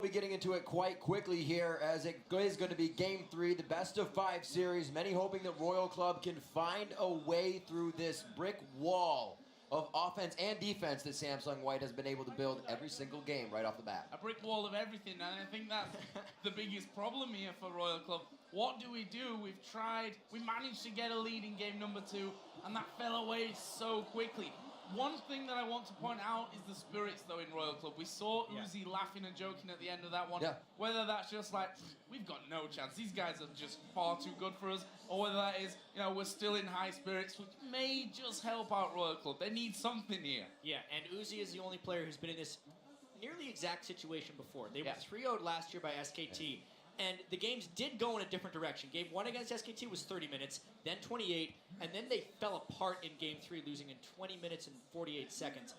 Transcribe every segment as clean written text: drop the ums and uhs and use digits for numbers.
We'll be getting into it quite quickly here, as it is going to be Game 3, the best-of-5 series. Many hoping that Royal Club can find a way through this brick wall of offense and defense that Samsung White has been able to build every single game right off the bat. A brick wall of everything, and I think that's the biggest problem here for Royal Club. What do? We've tried, we managed to get a lead in game number 2, and that fell away so quickly. One thing that I want to point out is the spirits, though, in Royal Club. We saw Uzi laughing and joking at the end of that one. Yeah. Whether that's just like, we've got no chance, these guys are just far too good for us, or whether that is, you know, we're still in high spirits, which may just help out Royal Club. They need something here. Yeah, and Uzi is the only player who's been in this nearly exact situation before. They were 3-0'd last year by SKT. And the games did go in a different direction. Game 1 against SKT was 30 minutes, then 28, and then they fell apart in Game 3, losing in 20 minutes and 48 seconds.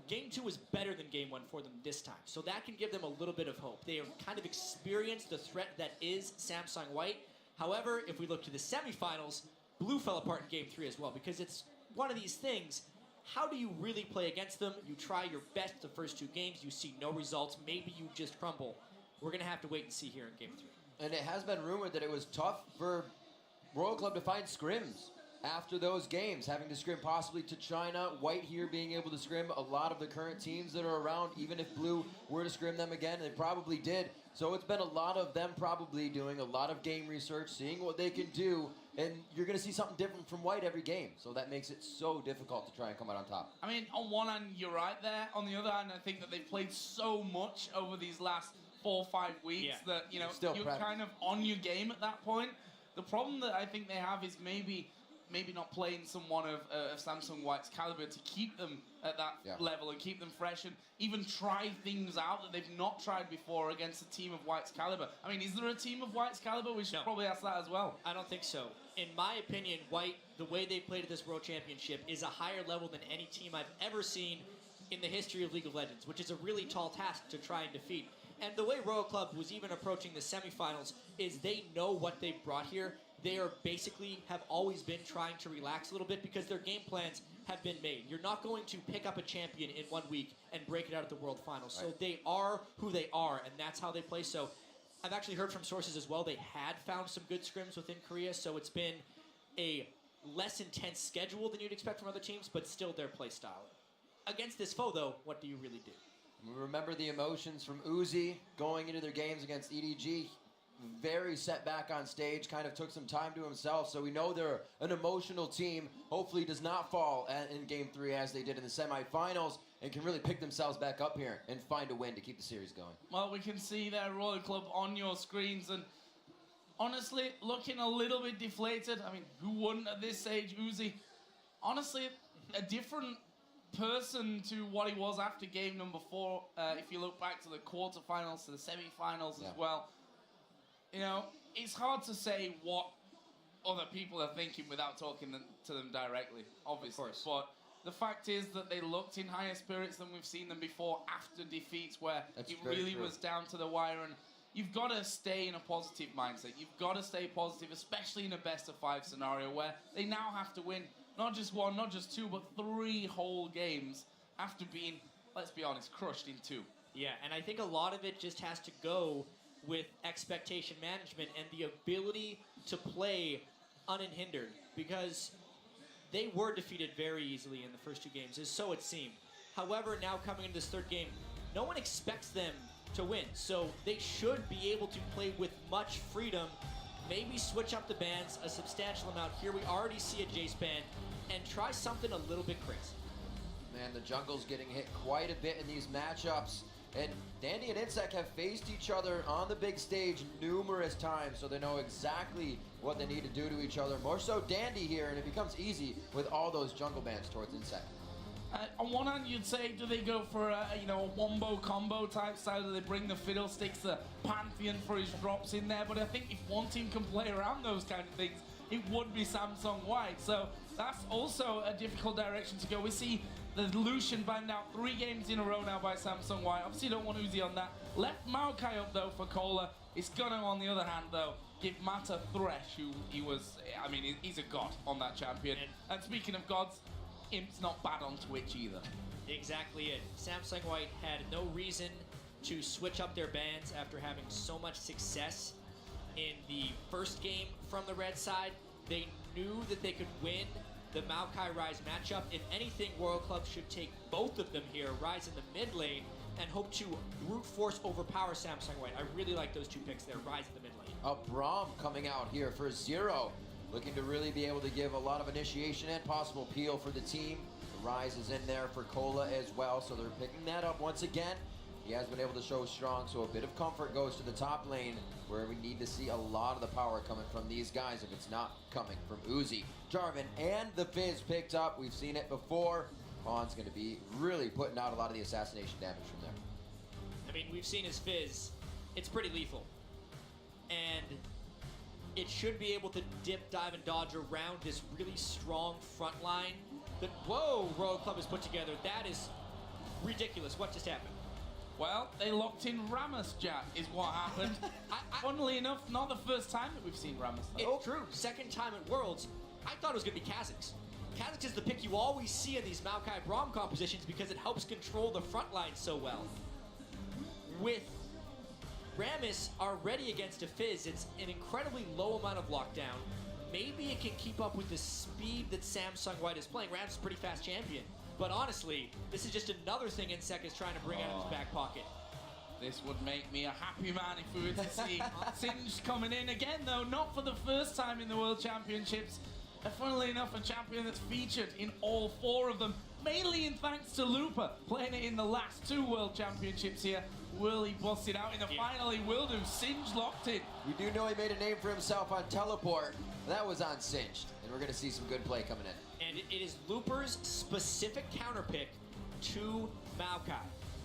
Game 2 was better than Game 1 for them this time, so that can give them a little bit of hope. They have kind of experienced the threat that is Samsung White. However, if we look to the semifinals, Blue fell apart in Game 3 as well, because it's one of these things. How do you really play against them? You try your best the first 2 games, you see no results, maybe you just crumble. We're going to have to wait and see here in Game 3. And it has been rumored that it was tough for Royal Club to find scrims after those games, having to scrim possibly to China. White here being able to scrim a lot of the current teams that are around, even if Blue were to scrim them again, they probably did. So it's been a lot of them probably doing a lot of game research, seeing what they can do, and you're going to see something different from White every game. So that makes it so difficult to try and come out on top. I mean, on one hand, you're right there. On the other hand, I think that they've played so much over these last 4 or 5 weeks that, you know, you're kind of on your game at that point. The problem that I think they have is maybe not playing someone of Samsung White's caliber to keep them at that level and keep them fresh and even try things out that they've not tried before against a team of White's caliber. I mean, is there a team of White's caliber? We should probably ask that as well. I don't think so. In my opinion, White, the way they played at this World Championship is a higher level than any team I've ever seen in the history of League of Legends, which is a really tall task to try and defeat. And the way Royal Club was even approaching the semifinals is they know what they've brought here. They are basically have always been trying to relax a little bit because their game plans have been made. You're not going to pick up a champion in 1 week and break it out at the World Finals. So they are who they are, and that's how they play. So I've actually heard from sources as well, they had found some good scrims within Korea, so it's been a less intense schedule than you'd expect from other teams, but still their play style. Against this foe, though, what do you really do? We remember the emotions from Uzi going into their games against EDG. Very set back on stage, kind of took some time to himself, so we know they're an emotional team. Hopefully does not fall in Game 3 as they did in the semifinals and can really pick themselves back up here and find a win to keep the series going. Well, we can see their Royal Club on your screens, and honestly, looking a little bit deflated. I mean, who wouldn't at this age? Uzi, honestly, a different person to what he was after game number 4. If you look back to the quarterfinals, to the semifinals as well, you know, it's hard to say what other people are thinking without talking to them directly, obviously. But the fact is that they looked in higher spirits than we've seen them before after defeats where it really was down to the wire. And you've got to stay in a positive mindset. You've got to stay positive, especially in a best-of-5 scenario where they now have to win not just 1, not just 2, but 3 whole games after being, let's be honest, crushed in 2. Yeah, and I think a lot of it just has to go with expectation management and the ability to play unhindered, because they were defeated very easily in the first 2 games, as so it seemed. However, now coming into this 3rd game, no one expects them to win, so they should be able to play with much freedom, maybe switch up the bans a substantial amount. Here we already see a Jace ban, and try something a little bit crazy. Man, the jungle's getting hit quite a bit in these matchups. And Dandy and Insec have faced each other on the big stage numerous times, so they know exactly what they need to do to each other. More so Dandy here, and it becomes easy with all those jungle bans towards Insec. On one hand, you'd say, do they go for a wombo combo type style? Do they bring the Fiddlesticks, the Pantheon for his drops in there? But I think if one team can play around those kind of things, it would be Samsung White. So that's also a difficult direction to go. We see the Lucian banned out 3 games in a row now by Samsung White. Obviously, don't want Uzi on that. Left Maokai up, though, for Cola. It's gonna, on the other hand, though, give Mata Thresh, who he was, I mean, he's a god on that champion. And speaking of gods, Imp's not bad on Twitch either. Exactly it. Samsung White had no reason to switch up their bans after having so much success in the first game from the red side. They knew that they could win the Maokai Rise matchup. If anything, Royal Club should take both of them here, Rise in the mid lane, and hope to brute force overpower Samsung White. I really like those two picks there, Rise in the mid lane. A Braum coming out here for 0. Looking to really be able to give a lot of initiation and possible peel for the team. The Rise is in there for Cola as well, so they're picking that up once again. He has been able to show strong, so a bit of comfort goes to the top lane, where we need to see a lot of the power coming from these guys if it's not coming from Uzi. Jarvan and the Fizz picked up. We've seen it before. Pawn's going to be really putting out a lot of the assassination damage from there. I mean, we've seen his Fizz. It's pretty lethal. And it should be able to dip, dive, and dodge around this really strong front line that, whoa, Royal Club has put together. That is ridiculous. What just happened? Well, they locked in Rammus, Jack, is what happened. Funnily enough, not the first time that we've seen Rammus. It's true. Second time at Worlds. I thought it was going to be Kha'Zix. Kha'Zix is the pick you always see in these Maokai Braum compositions because it helps control the front line so well. With Rammus already against a Fizz, it's an incredibly low amount of lockdown. Maybe it can keep up with the speed that Samsung White is playing. Rammus is a pretty fast champion. But honestly, this is just another thing Insec is trying to bring out of his back pocket. This would make me a happy man if we were to see Singed coming in again, though, not for the first time in the World Championships. And funnily enough, a champion that's featured in all 4 of them, mainly in thanks to Looper, playing it in the last 2 World Championships here. Will he bust it out in the final? He will do. Singed locked in. We do know he made a name for himself on Teleport. That was on Singed, and we're going to see some good play coming in. And it is Looper's specific counter pick to Maokai.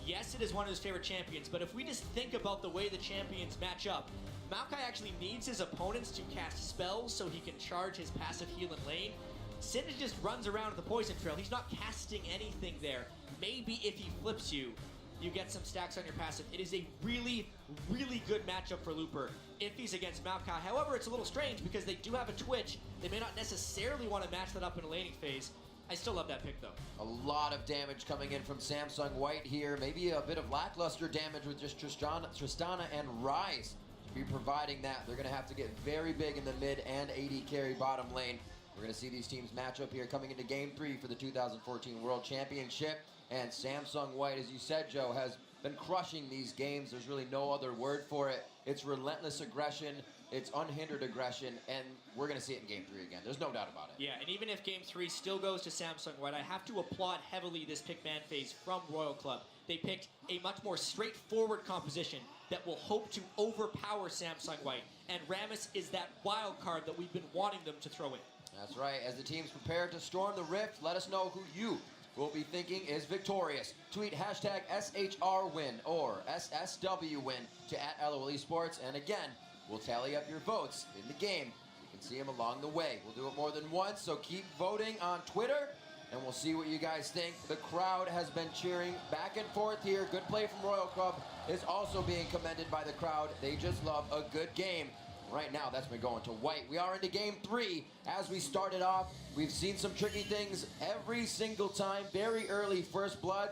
Yes, it is one of his favorite champions, but if we just think about the way the champions match up, Maokai actually needs his opponents to cast spells so he can charge his passive heal in lane. Singed just runs around at the poison trail. He's not casting anything there. Maybe if he flips you, you get some stacks on your passive. It is a really, really good matchup for Looper if he's against Maokai. However, it's a little strange because they do have a Twitch. They may not necessarily want to match that up in a laning phase. I still love that pick, though. A lot of damage coming in from Samsung White here. Maybe a bit of lackluster damage with just Tristana and Rise to be providing that. They're going to have to get very big in the mid and AD carry bottom lane. We're going to see these teams match up here coming into Game 3 for the 2014 World Championship. And Samsung White, as you said, Joe, has been crushing these games. There's really no other word for it. It's relentless aggression. It's unhindered aggression, and we're going to see it in Game 3 again. There's no doubt about it. Yeah, and even if Game 3 still goes to Samsung White, I have to applaud heavily this pick ban phase from Royal Club. They picked a much more straightforward composition that will hope to overpower Samsung White, and Rammus is that wild card that we've been wanting them to throw in. That's right. As the teams prepare to storm the Rift, let us know who you will be thinking is victorious. Tweet hashtag SHRWin or SSWWin to @LOL Esports. And again, we'll tally up your votes in the game. You can see them along the way. We'll do it more than once, so keep voting on Twitter, and we'll see what you guys think. The crowd has been cheering back and forth here. Good play from Royal Club is also being commended by the crowd. They just love a good game. Right now, that's been going to White. We are into Game 3. As we started off, we've seen some tricky things every single time. Very early first blood.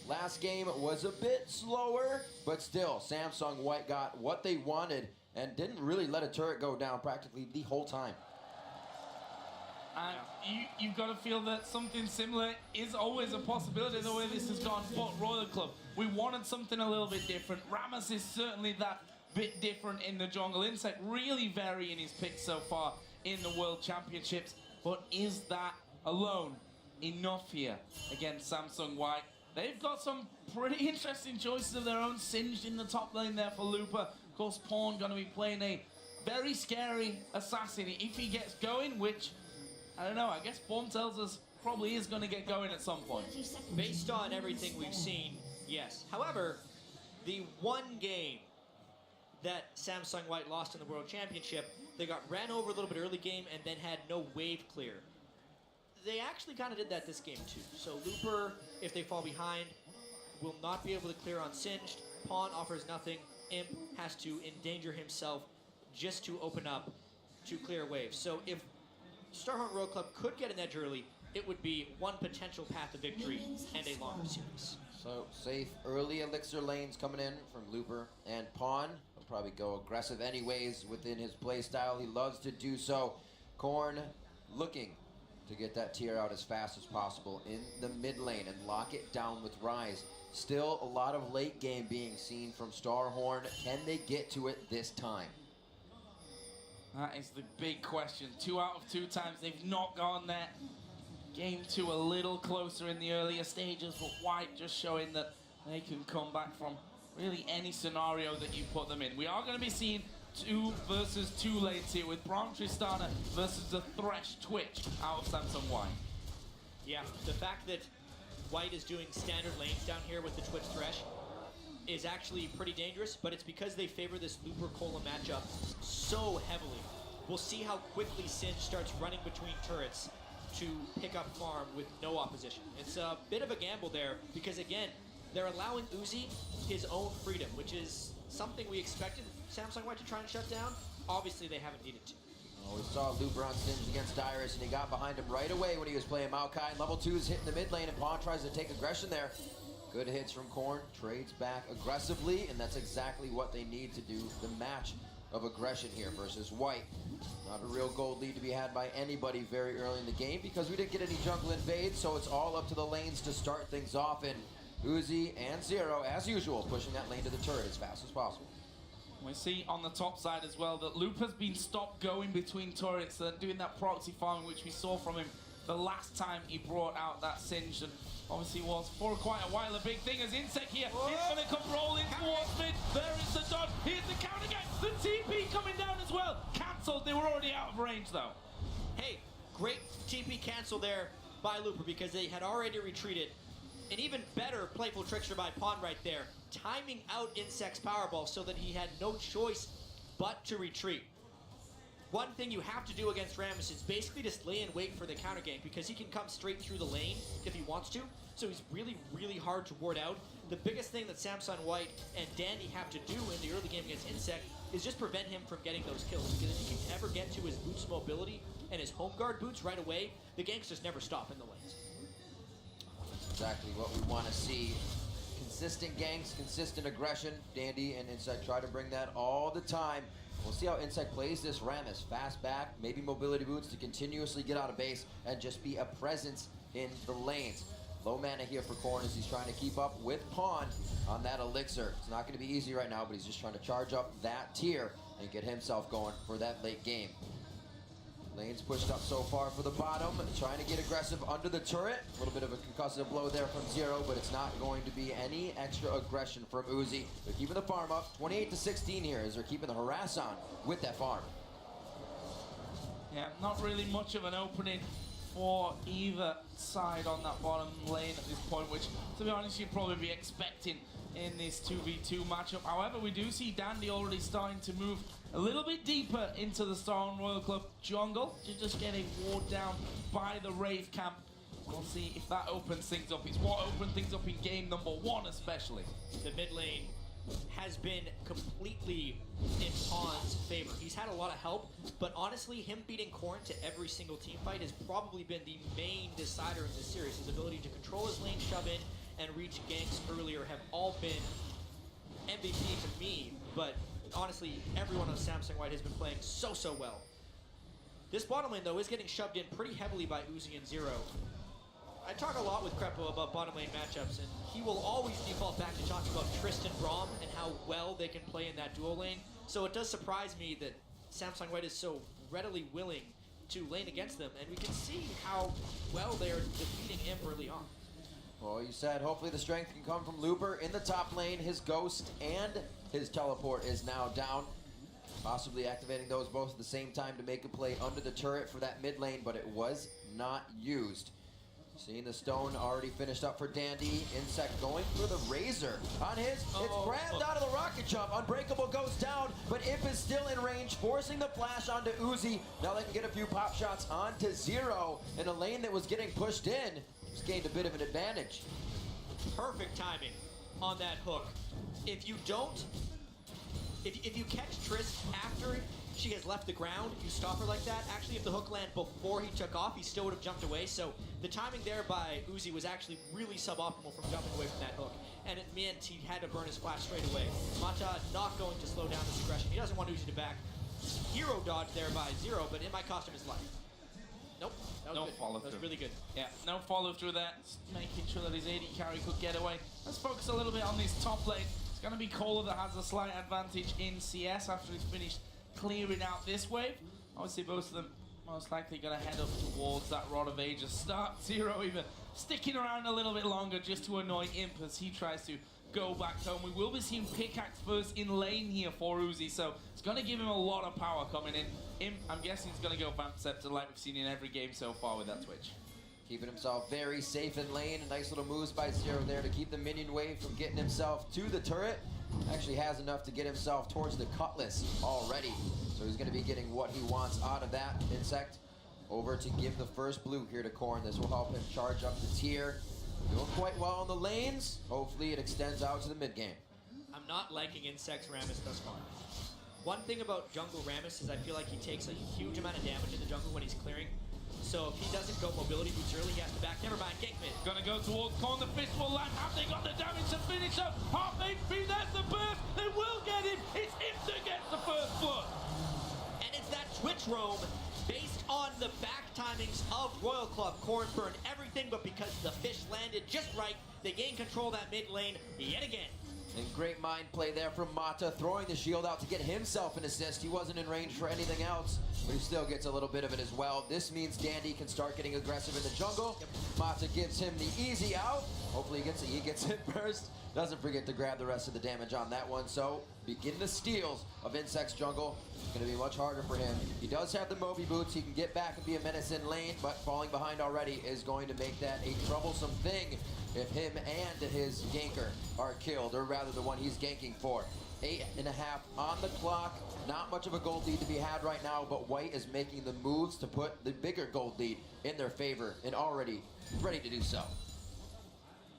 Last game was a bit slower, but still, Samsung White got what they wanted and didn't really let a turret go down practically the whole time. And you've got to feel that something similar is always a possibility the way this has gone for Royal Club. We wanted something a little bit different. Rammus is certainly that bit different in the jungle. Insec really varying his picks so far in the World Championships. But is that alone enough here against Samsung White? They've got some pretty interesting choices of their own. Singed in the top lane there for Looper. Of course, Pawn going to be playing a very scary assassin if he gets going, which, I don't know, I guess Pawn tells us probably is going to get going at some point. Based on everything we've seen, yes. However, the one game that Samsung White lost in the World Championship, they got ran over a little bit early game and then had no wave clear. They actually kind of did that this game too. So Looper, if they fall behind, will not be able to clear on Singed. Pawn offers nothing. Imp has to endanger himself just to open up to clear waves. So if StarHorn Road Club could get an edge early, it would be one potential path to victory and a longer series. So safe early elixir lanes coming in from Looper and Pawn. He'll probably go aggressive anyways within his play style. He loves to do so. Korn looking to get that tier out as fast as possible in the mid lane and lock it down with Rise. Still a lot of late game being seen from StarHorn. Can they get to it this time? That is the big question. 2 out of 2 times they've not gone there. Game 2 a little closer in the earlier stages, but White just showing that they can come back from really any scenario that you put them in. We are going to be seeing 2 versus 2 lanes here with Braum Tristana versus the Thresh Twitch out of Samsung White. Yeah, the fact that White is doing standard lanes down here with the Twitch Thresh is actually pretty dangerous, but it's because they favor this Looper-Cola matchup so heavily. We'll see how quickly Singe starts running between turrets to pick up farm with no opposition. It's a bit of a gamble there because, again, they're allowing Uzi his own freedom, which is something we expected Samsung White to try and shut down. Obviously, they haven't needed to. We saw Looper on Singe against Dyrus, and he got behind him right away when he was playing Maokai. Level 2 is hitting the mid lane, and Pawn tries to take aggression there. Good hits from Korn, trades back aggressively, and that's exactly what they need to do. The match of aggression here versus White. Not a real gold lead to be had by anybody very early in the game because we didn't get any jungle invades, so it's all up to the lanes to start things off, and Uzi and Zero, as usual, pushing that lane to the turret as fast as possible. We see on the top side as well that Loop has been stopped going between turrets and doing that proxy farming, which we saw from him the last time he brought out that Singe, and obviously was for quite a while a big thing as Insect here. He's going to come rolling towards mid. There is the dodge. Here's the counter again. The TP coming down as well. Cancelled. They were already out of range though. Hey, great TP cancel there by Looper because they had already retreated. An even better playful trickster by Pawn right there, timing out Insect's Powerball so that he had no choice but to retreat. One thing you have to do against Rammus is basically just lay in wait for the counter gank because he can come straight through the lane if he wants to. So he's really, really hard to ward out. The biggest thing that Samsung White and Dandy have to do in the early game against Insect is just prevent him from getting those kills. Because if he can ever get to his boots mobility and his home guard boots right away, the ganks just never stop in the lanes. Exactly what we want to see. Consistent ganks, consistent aggression. Dandy and Insect try to bring that all the time. We'll see how Insect plays this Rammus. Fast back, maybe mobility boots to continuously get out of base and just be a presence in the lanes. Low mana here for Korn as he's trying to keep up with Pawn on that elixir. It's not going to be easy right now, but he's just trying to charge up that tier and get himself going for that late game. Lane's pushed up so far for the bottom, trying to get aggressive under the turret. A little bit of a concussive blow there from Zero, but it's not going to be any extra aggression from Uzi. They're keeping the farm up, 28-16 here, as they're keeping the harass on with that farm. Yeah, not really much of an opening for either side on that bottom lane at this point, which, to be honest, you'd probably be expecting in this 2v2 matchup. However, we do see Dandy already starting to move a little bit deeper into the StarHorn Royal Club jungle. You're just getting worn down by the Wraith camp. We'll see if that opens things up. It's what opened things up in game number 1 especially. The mid lane has been completely in Pawn's favor. He's had a lot of help, but honestly, him beating Korn to every single team fight has probably been the main decider in this series. His ability to control his lane, shove in, and reach ganks earlier have all been MVP to me, but honestly, everyone on Samsung White has been playing so well. This bottom lane, though, is getting shoved in pretty heavily by Uzi and Zero. I talk a lot with Crepo about bottom lane matchups, and he will always default back to talking about Tristan Braum and how well they can play in that duo lane. So it does surprise me that Samsung White is so readily willing to lane against them, and we can see how well they are defeating him early on. Well, you said hopefully the strength can come from Looper in the top lane. His Ghost and his Teleport is now down. Possibly activating those both at the same time to make a play under the turret for that mid lane, but it was not used. Seeing the stone already finished up for Dandy. Insect going for the Razor on his. It's grabbed out of the rocket jump. Unbreakable goes down, but Imp is still in range, forcing the flash onto Uzi. Now they can get a few pop shots onto Zero in a lane that was getting pushed in. Just gained a bit of an advantage. Perfect timing on that hook. If you don't, if you catch Triss after she has left the ground, you stop her like that. Actually, if the hook landed before he took off, he still would have jumped away. So the timing there by Uzi was actually really suboptimal from jumping away from that hook. And it meant he had to burn his flash straight away. Mata not going to slow down this aggression. He doesn't want Uzi to back. Hero dodge there by Zero, but it might cost him his life. Nope. That was No good. follow That through. was really good. Yeah, no follow through there. Just making sure that his AD carry could get away. Let's focus a little bit on this top lane. It's going to be Cola that has a slight advantage in CS after he's finished clearing out this wave. Obviously, both of them most likely going to head up towards that Rod of Ages start. Zero even sticking around a little bit longer just to annoy Imp as he tries to go back home. We will be seeing Pickaxe first in lane here for Uzi, so it's going to give him a lot of power coming in. Imp, I'm guessing he's going to go Vamp Scepter like we've seen in every game so far with that Twitch. Keeping himself very safe in lane. Nice little moves by Zero there to keep the minion wave from getting himself to the turret. Actually has enough to get himself towards the Cutlass already. So he's going to be getting what he wants out of that Insect. Over to give the first blue here to Korn. This will help him charge up the tier. Doing quite well in the lanes. Hopefully it extends out to the mid game. I'm not liking Insect's Rammus thus far. One thing about jungle Rammus is I feel like he takes a huge amount of damage in the jungle when he's clearing. So if he doesn't go mobility boots early, he has to back. Never mind, gank mid. Gonna go towards Korn, the fist will land. Have they got the damage to finish up? Half HP, there's the burst. They will get him. It's Imp that gets the first blood. And it's that Twitch roam based on the back timings of Royal Club. Korn burned everything, but because the fish landed just right, they gain control of that mid lane yet again. And great mind play there from Mata, throwing the shield out to get himself an assist. He wasn't in range for anything else, but he still gets a little bit of it as well. This means Dandy can start getting aggressive in the jungle. Yep. Mata gives him the easy out. Hopefully he gets it first. Doesn't forget to grab the rest of the damage on that one. So begin the steals of Insect's jungle. It's going to be much harder for him. He does have the Moby boots. He can get back and be a menace in lane, but falling behind already is going to make that a troublesome thing if him and his ganker are killed, or rather the one he's ganking for. 8.5 on the clock. Not much of a gold lead to be had right now, but White is making the moves to put the bigger gold lead in their favor and already ready to do so.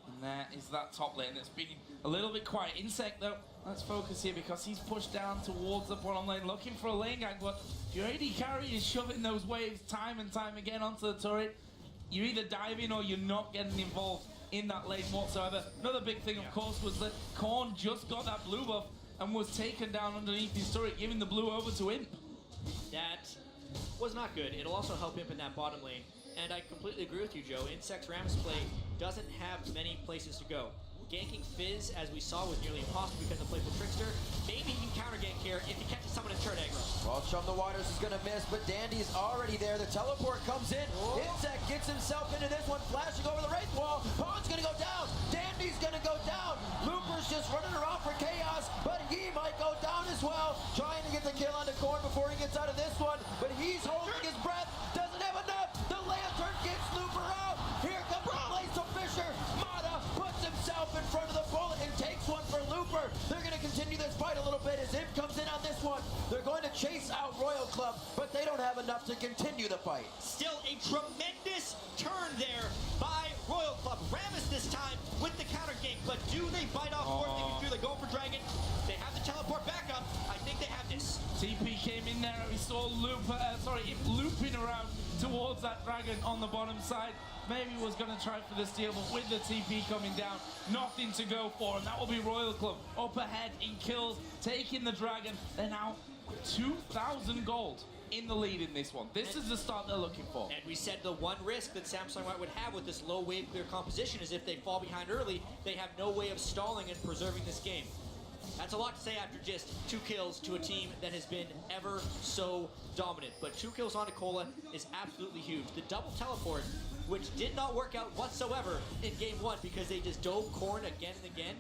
And there is that top lane that's been a little bit quiet. Insect, though, let's focus here because he's pushed down towards the bottom lane looking for a lane gang, but if your AD carry is shoving those waves time and time again onto the turret, you either dive in or you're not getting involved in that lane whatsoever. Another big thing, of course, was that Korn just got that blue buff and was taken down underneath his turret, giving the blue over to Imp. That was not good. It'll also help Imp in that bottom lane. And I completely agree with you, Joe. Insect's Rammus play doesn't have many places to go. Ganking Fizz, as we saw, was nearly impossible because of Playful Trickster. Maybe he can counter gank here if he catches someone in turret aggro. Well, Chum the Waters is going to miss, but Dandy's already there. The teleport comes in. Whoa. Insect gets himself into this one, flashing over the wraith wall. Pawn's going to go down. Dandy's going to go down. Looper's just running around for chaos, but he might go down as well. Trying to get the kill onto Korn before he gets out of this one, but he's holding his breath. Doesn't have enough. The lantern gets Looper out. Here comes the place to Fisher. Mata puts himself in front of the bullet and takes one for Looper. They're going to continue this fight a little bit as Imp comes in on this one. They're going to chase out Royal Club, but they don't have enough to continue the fight. Still a tremendous turn there by Royal Club. Rammus this time with the counter gank, but do they bite off more than they can do? They go for Dragon. They have the teleport back up. I think they have this. TP came in there and we saw Imp looping around towards that dragon on the bottom side. Maybe was going to try for the steal, but with the TP coming down, nothing to go for, and that will be Royal Club up ahead in kills, taking the dragon. They're now 2,000 gold in the lead in this one. This is the start they're looking for. And we said the one risk that Samsung White would have with this low wave clear composition is if they fall behind early, they have no way of stalling and preserving this game. That's a lot to say after just 2 kills to a team that has been ever so dominant. But 2 kills on Cola is absolutely huge. The double teleport, which did not work out whatsoever in game 1 because they just dove Korn again and again.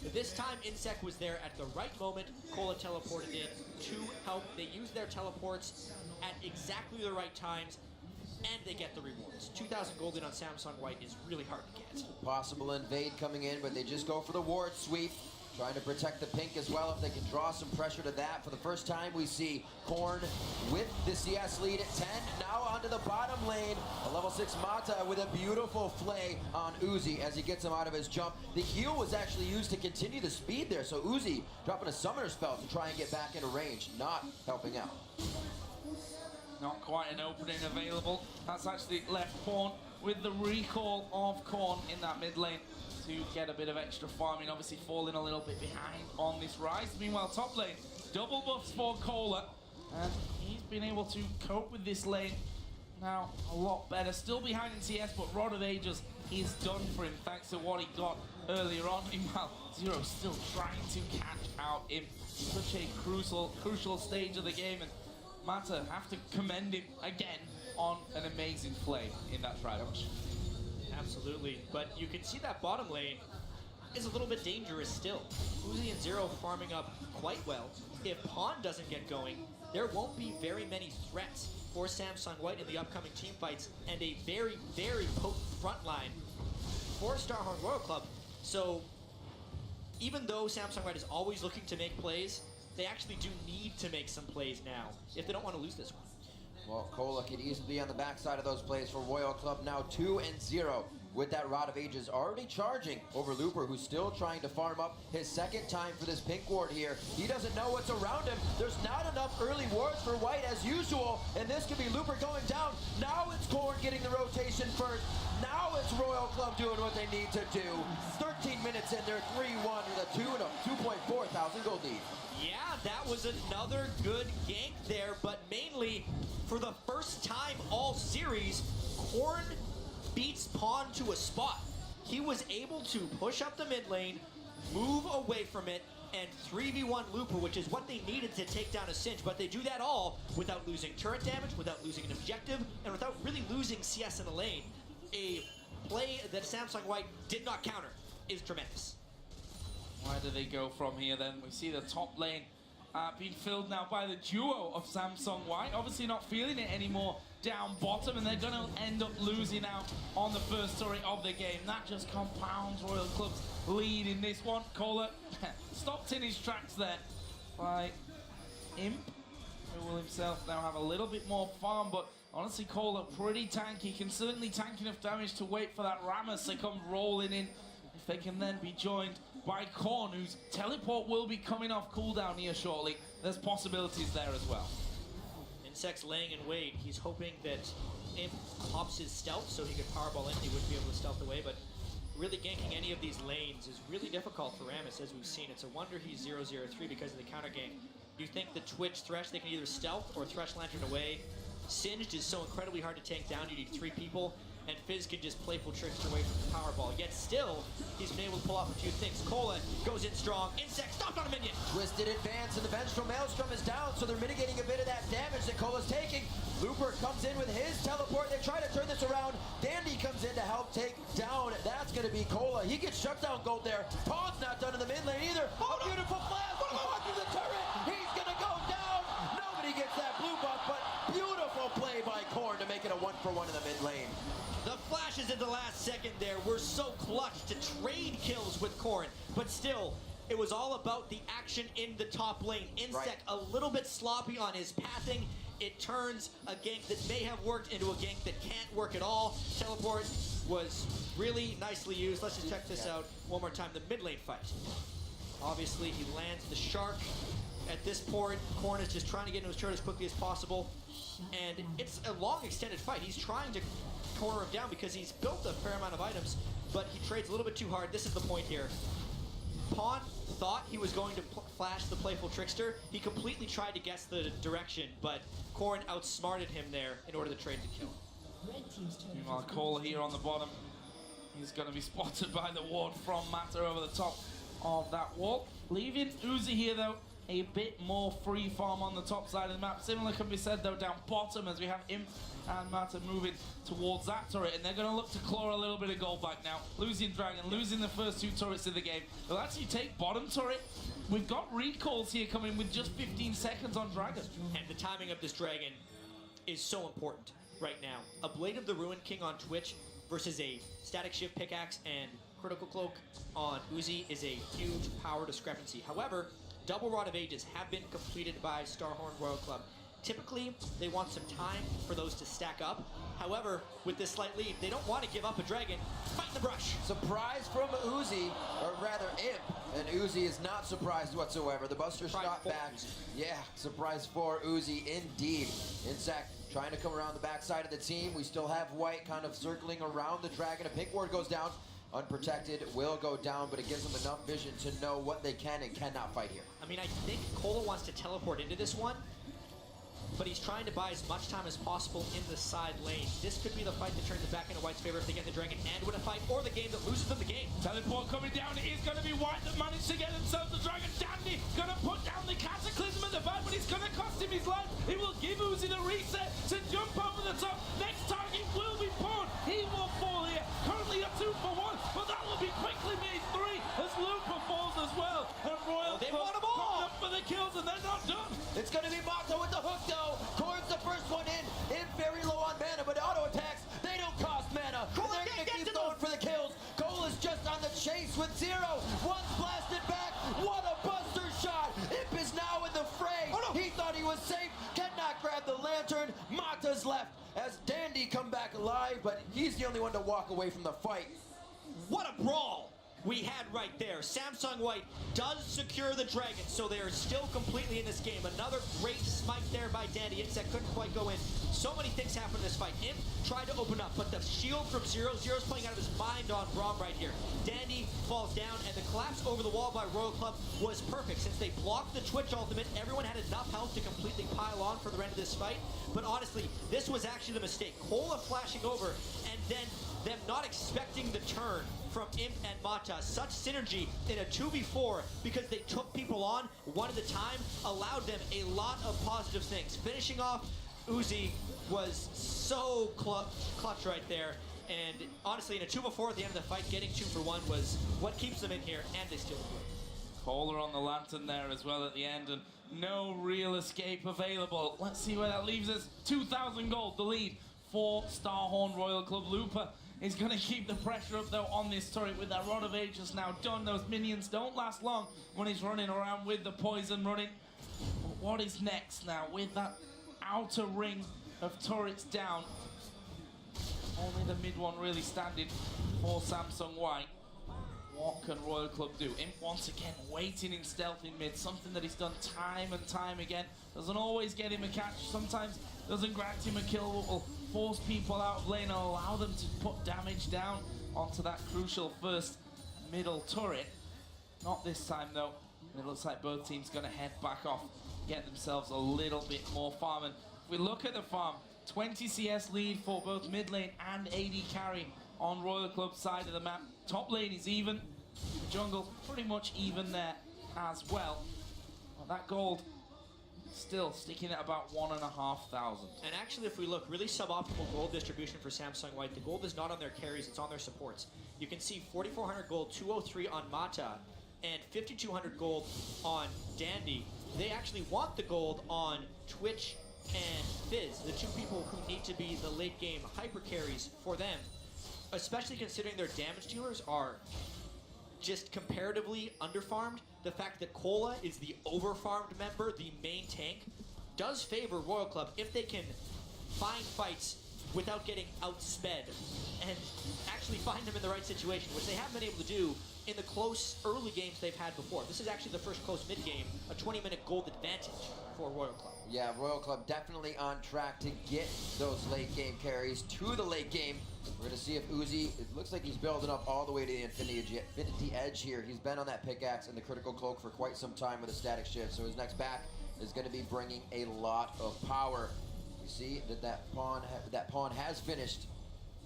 But this time, Insect was there at the right moment. Cola teleported in to help. They used their teleports at exactly the right times, and they get the rewards. 2,000 gold in on Samsung White is really hard to get. Possible invade coming in, but they just go for the ward sweep. Trying to protect the pink as well if they can draw some pressure to that. For the first time, we see Korn with the CS lead at 10. Now onto the bottom lane. A level 6 Mata with a beautiful flay on Uzi as he gets him out of his jump. The heal was actually used to continue the speed there, so Uzi dropping a summoner spell to try and get back into range, not helping out. Not quite an opening available. That's actually left Korn with the recall of Korn in that mid lane to get a bit of extra farming, obviously falling a little bit behind on this rise. Meanwhile, top lane, double buffs for Kohler, and he's been able to cope with this lane now a lot better. Still behind in CS, but Rod of Ages is done for him thanks to what he got earlier on. Meanwhile, Zero still trying to catch out in such a crucial stage of the game, and Mata have to commend him again on an amazing play in that try push. Absolutely, but you can see that bottom lane is a little bit dangerous still. Uzi and Zero farming up quite well. If Pawn doesn't get going, there won't be very many threats for Samsung White in the upcoming team fights, and a very, very potent front line for StarHorn Royal Club. So even though Samsung White is always looking to make plays, they actually do need to make some plays now if they don't want to lose this one. Well, Kola could easily be on the backside of those plays for Royal Club, now 2-0 with that Rod of Ages already charging over Looper, who's still trying to farm up his second time for this pink ward here. He doesn't know what's around him. There's not enough early wards for White as usual, and this could be Looper going down. Now it's Korn getting the rotation first. Now it's Royal Club doing what they need to do. 13 minutes in, they're 3-1 with a 2.4 thousand gold lead. Yeah, that was another good gank there, but mainly for the first time all series, Korn beats Pawn to a spot. He was able to push up the mid lane, move away from it, and 3v1 Looper, which is what they needed to take down a Cinch, but they do that all without losing turret damage, without losing an objective, and without really losing CS in the lane. A play that Samsung White did not counter is tremendous. Where do they go from here then? We see the top lane being filled now by the duo of Samsung White. Obviously not feeling it anymore down bottom, and they're going to end up losing out on the first turret of the game. That just compounds Royal Club's lead in this one. Kohler stopped in his tracks there by Imp, who will himself now have a little bit more farm, but honestly Kohler pretty tanky, can certainly tank enough damage to wait for that Rammus to come rolling in. If they can then be joined by Korn, whose teleport will be coming off cooldown here shortly, there's possibilities there as well. Insect's laying in wait. He's hoping that Imp pops his stealth so he could powerball in. He wouldn't be able to stealth away, but really ganking any of these lanes is really difficult for Rammus, as we've seen. It's a wonder he's 0-0-3 because of the counter gank. You think the Twitch Thresh, they can either stealth or Thresh Lantern away. Singed is so incredibly hard to tank down. You need 3 people. And Fizz can just playful trickster away from the Powerball. Yet still, he's been able to pull off a few things. Kola goes in strong. Insect stopped on a minion. Twisted advance, and the Vengeful Maelstrom is down, so they're mitigating a bit of that damage that Kola's taking. Looper comes in with his teleport. They try to turn this around. Dandy comes in to help take down. That's going to be Kola. He gets shut down gold there. Pawn's not done in the mid lane either. A beautiful flash. Through the turret. He's going to go down. Nobody gets that blue buff, but beautiful play by Korn to make it a 1-for-1 in the mid lane. The flashes at the last second there were so clutch to trade kills with Korn, but still, it was all about the action in the top lane. Insect a little bit sloppy on his pathing. It turns a gank that may have worked into a gank that can't work at all. Teleport was really nicely used. Let's just check this out one more time. The mid lane fight. Obviously, he lands the Shark. At this point, Korn is just trying to get into his turret as quickly as possible. And it's a long extended fight. He's trying to corner him down because he's built a fair amount of items, but he trades a little bit too hard. This is the point here. Pawn thought he was going to flash the playful trickster. He completely tried to guess the direction, but Korn outsmarted him there in order to trade the kill. Meanwhile, Kohler here on the bottom. He's going to be spotted by the ward from Mata over the top of that wall. Leaving Uzi here, though, a bit more free farm on the top side of the map. Similar can be said, though, down bottom as we have Imp and Mata moving towards that turret, and they're going to look to claw a little bit of gold back now. Losing Dragon, losing the first 2 turrets of the game. They'll actually take bottom turret. We've got recalls here coming with just 15 seconds on Dragon. And the timing of this Dragon is so important right now. A Blade of the Ruined King on Twitch versus a Static Shift Pickaxe and Critical Cloak on Uzi is a huge power discrepancy. However, double Rod of Ages have been completed by StarHorn Royal Club. Typically, they want some time for those to stack up. However, with this slight lead, they don't want to give up a dragon. Fight in the brush. Surprise from Uzi, or rather Imp, and Uzi is not surprised whatsoever. The Buster shot back. Yeah, surprise for Uzi indeed. Inzak trying to come around the backside of the team. We still have White kind of circling around the dragon. A pink ward goes down. Unprotected will go down, but it gives them enough vision to know what they can and cannot fight here. I mean, I think Cola wants to teleport into this one, but he's trying to buy as much time as possible in the side lane. This could be the fight that turns it back into White's favor if they get the dragon and win a fight, or the game that loses them the game. Teleport coming down. It is going to be White that managed to get himself the dragon. Dandy going to put down the cataclysm at the back, but it's going to cost him his life. It will give Uzi the reset to jump over the top. Next target will be Pawn. He will fall here. Currently a 2 for 1, but that will be quickly made 3 as Looper falls as well. And Royal they want them all. coming up for the kills, and they're not done. It's going to be Mata with the hook though. Corn's the first one in. Imp very low on mana, but auto attacks, they don't cost mana. And they're going to keep going for the kills. Cole is just on the chase with 0. One's blasted back. What a buster shot. Imp is now in the fray. He thought he was safe. Cannot grab the lantern. Mata's left as Dandy come back alive, but he's the only one to walk away from the fight. What a brawl we had right there. Samsung White does secure the dragon, so they are still completely in this game. Another great smite there by Dandy. That couldn't quite go in. So many things happened in this fight. Imp tried to open up, but the shield from Zero. Zero's playing out of his mind on Braum right here. Dandy falls down, and the collapse over the wall by Royal Club was perfect. Since they blocked the Twitch ultimate, everyone had enough health to completely pile on for the end of this fight. But honestly, this was actually the mistake. Cola flashing over, and then them not expecting the turn from Imp and Mata. Such synergy in a 2v4 because they took people on one at a time allowed them a lot of positive things. Finishing off Uzi was so clutch right there. And honestly, in a 2v4 at the end of the fight, getting 2 for 1 was what keeps them in here, and they steal the blue. Kohler on the lantern there as well at the end, and no real escape available. Let's see where that leaves us. 2,000 gold, the lead for StarHorn Royal Club. Looper is going to keep the pressure up, though, on this turret with that Rod of Ages now done. Those minions don't last long when he's running around with the poison running. But what is next now with that outer ring of turrets down? Only the mid one really standing for Samsung White. What can Royal Club do? Imp once again waiting in stealth in mid, something that he's done time and time again. Doesn't always get him a catch, sometimes doesn't grant him a kill, but will force people out of lane and allow them to put damage down onto that crucial first middle turret. Not this time though. It looks like both teams going to head back off, get themselves a little bit more farm. And if we look at the farm, 20 CS lead for both mid lane and AD carry on Royal Club's side of the map. Top lane is even. Jungle pretty much even there as well. Well, that gold still sticking at about 1,500. And actually, if we look, really suboptimal gold distribution for Samsung White. The gold is not on their carries, it's on their supports. You can see 4,400 gold, 203 on Mata, and 5,200 gold on Dandy. They actually want the gold on Twitch and Fizz, the two people who need to be the late game hyper carries for them, especially considering their damage dealers are just comparatively underfarmed. The fact that Cola is the overfarmed member, the main tank, does favor Royal Club if they can find fights without getting outsped and actually find them in the right situation, which they haven't been able to do in the close early games they've had before. This is actually the first close mid game, a 20-minute gold advantage for Royal Club. Yeah, Royal Club definitely on track to get those late game carries to the late game. We're going to see if Uzi, it looks like he's building up all the way to the Infinity Edge here. He's been on that pickaxe and the critical cloak for quite some time with a static shift, so his next back is going to be bringing a lot of power. You see that pawn has finished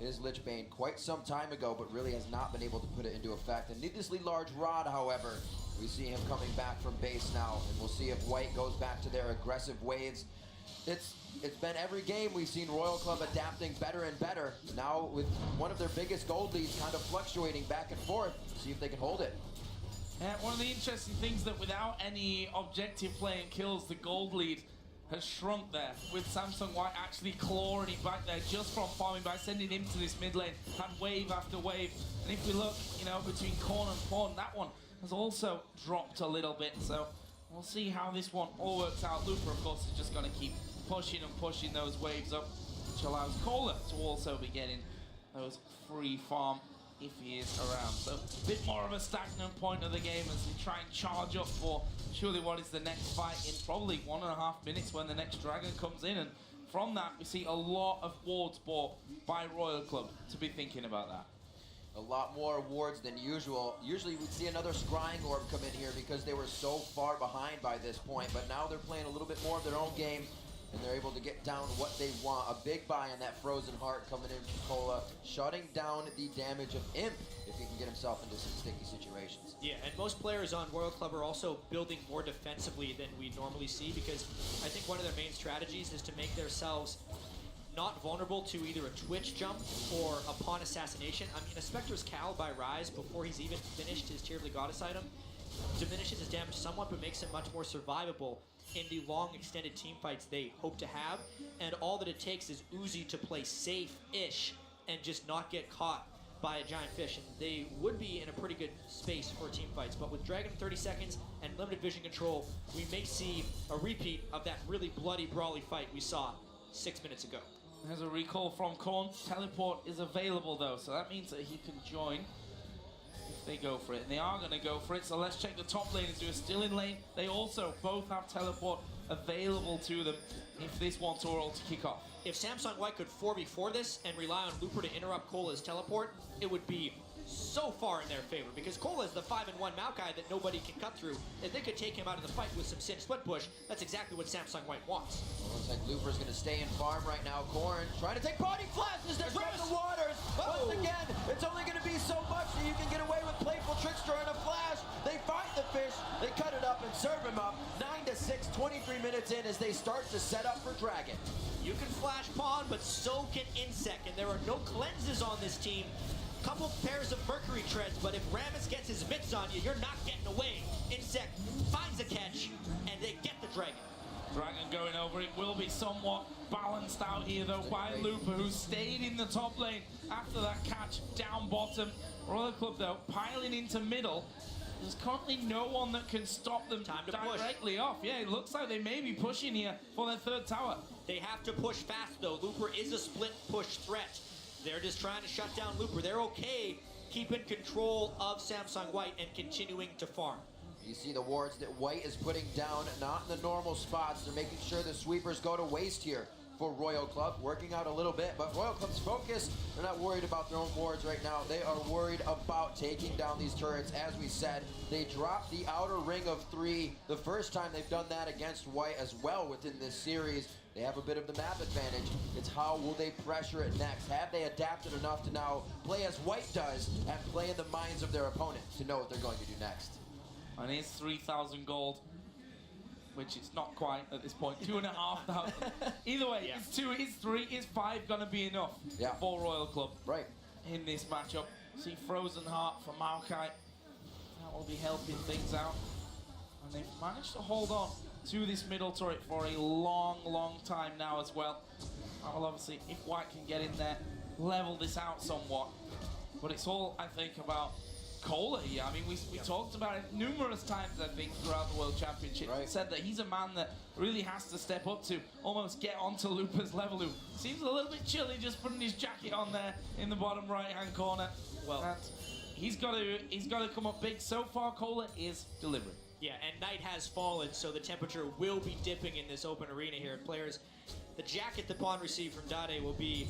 his Lich Bane quite some time ago, but really has not been able to put it into effect. A needlessly large rod, however, we see him coming back from base now, and we'll see if White goes back to their aggressive waves. It's been every game we've seen Royal Club adapting better and better. Now with one of their biggest gold leads kind of fluctuating back and forth, see if they can hold it. One of the interesting things that without any objective play and kills, the gold lead has shrunk there, with Samsung White actually clawing it back there just from farming by sending him to this mid lane, had wave after wave. And if we look, you know, between Korn and Pawn, that one has also dropped a little bit. So we'll see how this one all works out. Looper, of course, is just going to keep pushing and pushing those waves up, which allows Kohler to also be getting those free farm if he is around. So a bit more of a stagnant point of the game as we try and charge up for surely what is the next fight in probably 1.5 minutes when the next dragon comes in. And from that, we see a lot of wards bought by Royal Club to be thinking about that. A lot more awards than usual. Usually we'd see another scrying orb come in here because they were so far behind by this point, but now they're playing a little bit more of their own game, and they're able to get down what they want. A big buy on that Frozen Heart coming in from Cola, shutting down the damage of Imp if he can get himself into some sticky situations. Yeah, and most players on Royal Club are also building more defensively than we normally see, because I think one of their main strategies is to make themselves not vulnerable to either a Twitch jump or a Pawn Assassination. I mean, a Spectre's Cowl by Rise, before he's even finished his Tier of the Goddess item, diminishes his damage somewhat, but makes him much more survivable in the long extended team fights they hope to have. And all that it takes is Uzi to play safe-ish and just not get caught by a giant fish, and they would be in a pretty good space for team fights. But with Dragon 30 seconds and limited vision control, we may see a repeat of that really bloody, brawly fight we saw 6 minutes ago. There's a recall from Korn. Teleport is available though, so that means that he can join if they go for it. And they are going to go for it, so let's check the top laners who are still in lane. They also both have teleport available to them if this wants Oral to kick off. If Samsung White could 4v4 this and rely on Looper to interrupt Cola's teleport, it would be so far in their favor, because Cola is the 5-1 Maokai that nobody can cut through. If they could take him out of the fight with some Sin Split Push, that's exactly what Samsung White wants. Well, looks like Looper's going to stay in farm right now. Korn trying to take body flashes. They're from the waters. Once again, it's only going to be so much that you can get away with Playful Trickster and a flash. They find the fish, they cut it up and serve him up. 9-6, 23 minutes in as they start to set up for Dragon. You can flash Pawn, but so can Insect, and there are no cleanses on this team. Couple pairs of Mercury treads, but if Rammus gets his mitts on you, you're not getting away. Insect finds a catch, and they get the Dragon. Dragon going over. It will be somewhat balanced out here though by Looper, who stayed in the top lane after that catch down bottom. Royal Club though piling into middle. There's currently no one that can stop them directly off. Yeah, it looks like they may be pushing here for their third tower. They have to push fast though. Looper is a split push threat. They're just trying to shut down Looper. They're okay keeping control of Samsung White and continuing to farm. You see the wards that White is putting down, not in the normal spots. They're making sure the sweepers go to waste here for Royal Club, working out a little bit, but Royal Club's focus, they're not worried about their own wards right now. They are worried about taking down these turrets. As we said, they dropped the outer ring of 3 the first time they've done that against White as well within this series. They have a bit of the map advantage. It's how will they pressure it next? Have they adapted enough to now play as White does and play in the minds of their opponent to know what they're going to do next? And it's 3,000 gold, which is not quite at this point. 2,500. Either way, Yeah. it's 2, it's 3, it's 5 gonna be enough for Royal Club Right. in this matchup. See Frozen Heart for Maokai. That will be helping things out. And they've managed to hold on to this middle turret for a long, long time now as well. Well, obviously, if White can get in there, level this out somewhat. But it's all, I think, about Cola here. I mean, we talked about it numerous times, I think, throughout the World Championship. Right. Said that he's a man that really has to step up to almost get onto Looper's level, who seems a little bit chilly just putting his jacket on there in the bottom right-hand corner. Well, and he's got to come up big. So far, Cola is delivering. yeah, and night has fallen, so the temperature will be dipping in this open arena here. Players, the jacket that Pawn received from Dade will be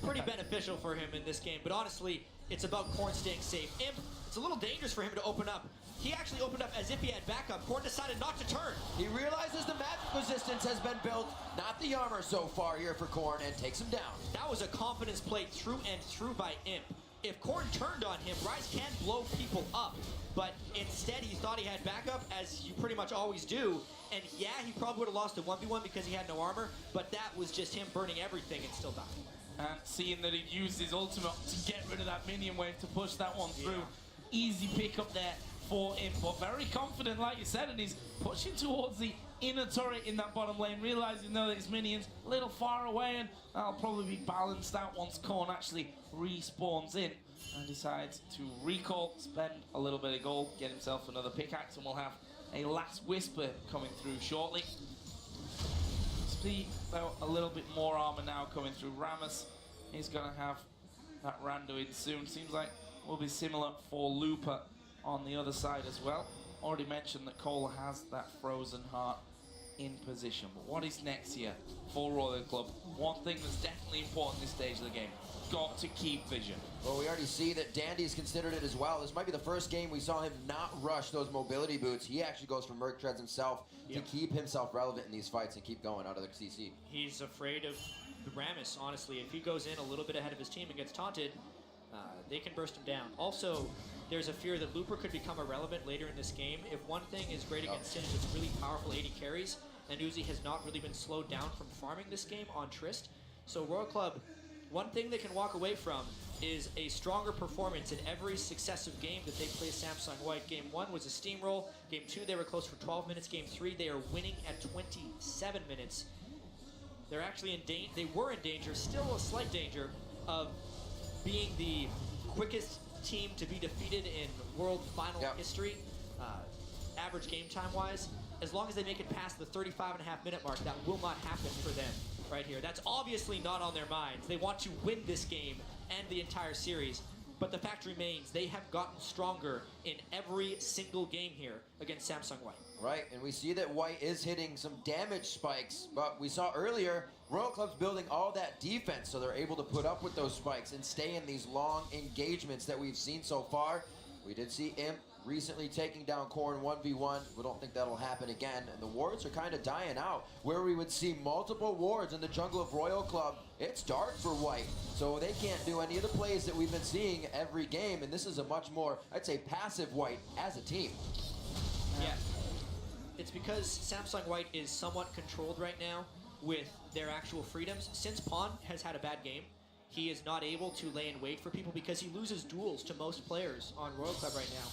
pretty beneficial for him in this game. But honestly, it's about Korn staying safe. Imp, it's a little dangerous for him to open up. He actually opened up as if he had backup. Korn decided not to turn. He realizes the magic resistance has been built, not the armor so far here for Korn, and takes him down. That was a confidence play through and through by Imp. If Korn turned on him, Rise can blow people up. But instead, he thought he had backup, as you pretty much always do. And yeah, he probably would have lost the 1v1 because he had no armor, but that was just him burning everything and still dying. And seeing that he used his ultimate to get rid of that minion wave to push that one through. Yeah. Easy pick up there for him, but very confident, like you said, and he's pushing towards the in a turret in that bottom lane, realizing though that his minions a little far away, and that'll probably be balanced out once Korn actually respawns in and decides to recall, spend a little bit of gold, get himself another pickaxe, and we'll have a last whisper coming through shortly. See about a little bit more armor now coming through. Rammus is going to have that rando in soon. Seems like will be similar for Looper on the other side as well. Already mentioned that Cole has that frozen heart in position. But what is next here for Royal Club? One thing that's definitely important this stage of the game. Got to keep vision. Well, we already see that Dandy's considered it as well. This might be the first game we saw him not rush those mobility boots. He actually goes for Merc Treads himself to keep himself relevant in these fights and keep going out of the CC. He's afraid of the Rammus, honestly. If he goes in a little bit ahead of his team and gets taunted, they can burst him down. Also, there's a fear that Looper could become irrelevant later in this game. If one thing is great against him, it's really powerful AD carries, and Uzi has not really been slowed down from farming this game on Trist. So Royal Club, one thing they can walk away from is a stronger performance in every successive game that they play Samsung White. Game 1 was a steamroll. Game 2, they were close for 12 minutes. Game 3, they are winning at 27 minutes. They're actually in danger. They were in danger, still a slight danger, of being the quickest team to be defeated in World Final history, average game time-wise. As long as they make it past the 35.5-minute mark, that will not happen for them right here. That's obviously not on their minds. They want to win this game and the entire series. But the fact remains, they have gotten stronger in every single game here against Samsung White. Right, and we see that White is hitting some damage spikes, but we saw earlier, Royal Club's building all that defense, so they're able to put up with those spikes and stay in these long engagements that we've seen so far. We did see Imp recently taking down Korn 1v1. We don't think that'll happen again, and the wards are kind of dying out. Where we would see multiple wards in the jungle of Royal Club, it's dark for White, so they can't do any of the plays that we've been seeing every game, and this is a much more, I'd say, passive White as a team. Yeah. It's because Samsung White is somewhat controlled right now with their actual freedoms. Since Pawn has had a bad game, he is not able to lay in wait for people because he loses duels to most players on Royal Club right now.